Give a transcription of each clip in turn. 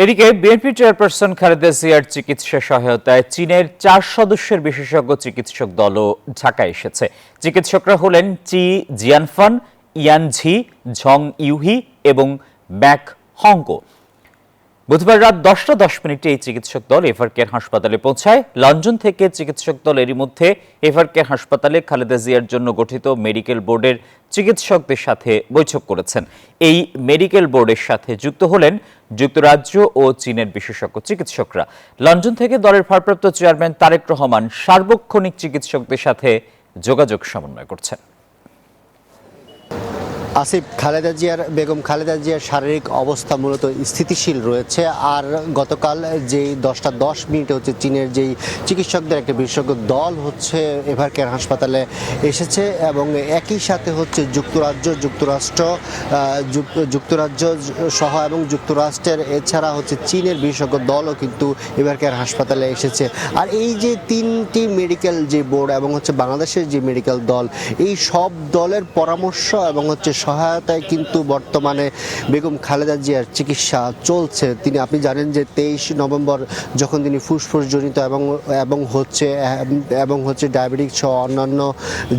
এদিকে BNP chairperson Khaleda জিয়ার চিকিৎসা সহায়তায় চীনের 4 সদস্যের বিশেষজ্ঞ চিকিৎসক দলও ঢাকায় এসেছে। চিকিৎসকরা হলেন চি জিয়ানফান, ইয়ান ঝি, ঝং ইউহি এবং ব্যাক হংকো। বুধবার রাত 10টা 10 মিনিটে এই চিকিৎসক দল এভারকেয়ার হাসপাতালে পৌঁছায়। লন্ডন থেকে চিকিৎসক দল এরই মধ্যে এভারকেয়ার হাসপাতালে খালেদা জিয়ার জন্য গঠিত মেডিকেল বোর্ডের চিকিৎসকদের সাথে বৈঠক করেছেন। এই মেডিকেল বোর্ডের সাথে যুক্ত হলেন যুক্তরাজ্য ও চীনের বিশেষজ্ঞ চিকিৎসকরা। লন্ডন থেকে দলের ভারপ্রাপ্ত চেয়ারম্যান তারেক রহমান সার্বক্ষণিক চিকিৎসকদের সাথে যোগাযোগ সমন্বয় করছেন। আসিফ, বেগম খালেদা জিয়ার শারীরিক অবস্থা মূলত স্থিতিশীল রয়েছে। আর গতকাল যেই 10টা 10 মিনিটে চীনের যেই চিকিৎসকদের একটা বিশেষজ্ঞ দল এভারকেয়ার হাসপাতালে এসেছে এবং একই সাথে যুক্তরাজ্য সহ এবং যুক্তরাষ্ট্রের এছাড়া চীনের বিশেষজ্ঞ দলও কিন্তু এভারকেয়ার হাসপাতালে এসেছে। আর এই যে 3টি মেডিকেল যে বোর্ড এবং বাংলাদেশের যে মেডিকেল দল, এই সব দলের পরামর্শ এবং সহায়তায় কিন্তু বর্তমানে বেগম খালেদা জিয়ার চিকিৎসা চলছে। আপনি জানেন যে 23 নভেম্বর যখন তিনি ফুসফুসজনিত এবং ডায়াবেটিক সহ অন্যান্য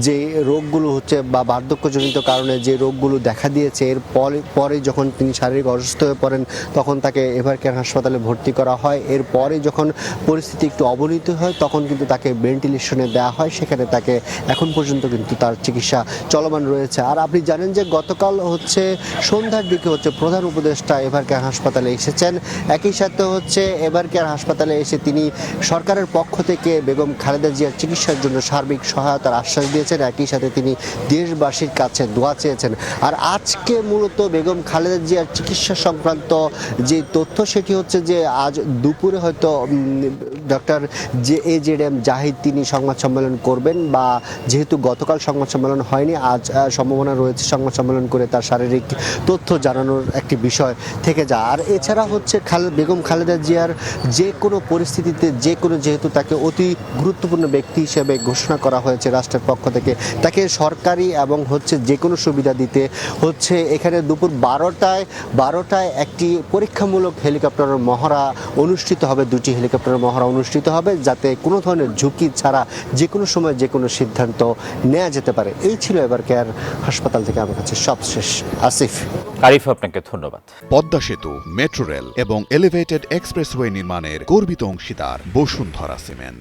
যে রোগগুলো বা বার্ধক্যজনিত কারণে যে রোগগুলো দেখা দিয়েছে, এর পরে যখন তিনি শারীরিক অসুস্থ হয়ে পড়েন তখন তাকে এভারকেয়ার হাসপাতালে ভর্তি করা হয়। এরপরে যখন পরিস্থিতি একটু অবনতি হয় তখন কিন্তু তাকে ভেন্টিলেশনে দেওয়া হয়। সেখানে তাকে এখন পর্যন্ত কিন্তু তার চিকিৎসা চলমান রয়েছে। আর আপনি জানেন যে গতকাল সন্ধ্যার দিকে প্রধান উপদেষ্টা এভারকেয়ার হাসপাতালে এসেছেন। একই সাথে এভারকেয়ার হাসপাতালে এসে তিনি সরকারের পক্ষ থেকে বেগম খালেদা জিয়ার চিকিৎসার জন্য সার্বিক সহায়তার আশ্বাস দিয়েছেন। একই সাথে তিনি দেশবাসীর কাছে দোয়া চেয়েছেন। আর আজকে মূলত বেগম খালেদা জিয়ার চিকিৎসা সংক্রান্ত যে তথ্য সেটি যে আজ দুপুরে হয়তো ডক্টর AJM জাহিদ তিনি সংবাদ সম্মেলন করবেন, বা যেহেতু গতকাল সংবাদ সম্মেলন হয়নি, আজ সম্ভাবনা রয়েছে সংবাদ সম্মেলন করে তার শারীরিক তথ্য জানানোর একটি বিষয় থেকে যায়। আর এছাড়া বেগম খালেদা জিয়ার যে কোনো পরিস্থিতিতে যেহেতু তাকে অতি গুরুত্বপূর্ণ ব্যক্তি হিসেবে ঘোষণা করা হয়েছে রাষ্ট্রের পক্ষ থেকে, তাকে সরকারি এবং যে কোনো সুবিধা দিতে এখানে দুপুর 12টায় একটি পরীক্ষামূলক হেলিকপ্টারের মহড়া অনুষ্ঠিত হবে। 2টি হেলিকপ্টারের মহড়া অনুষ্ঠিত হবে যাতে কোনো ধরনের ঝুঁকি ছাড়া যে কোনো সময় যে কোনো সিদ্ধান্ত নেওয়া যেতে পারে। এই ছিল এভারকেয়ার হাসপাতাল থেকে আমার কাছে সবশেষ। আসিফ, আরিফ, আপনাকে ধন্যবাদ। পদ্মা সেতু, মেট্রো রেল এবং এলিভেটেড এক্সপ্রেসওয়ে নির্মাণের গর্বিত অংশীদার বসুন্ধরা সিমেন্ট।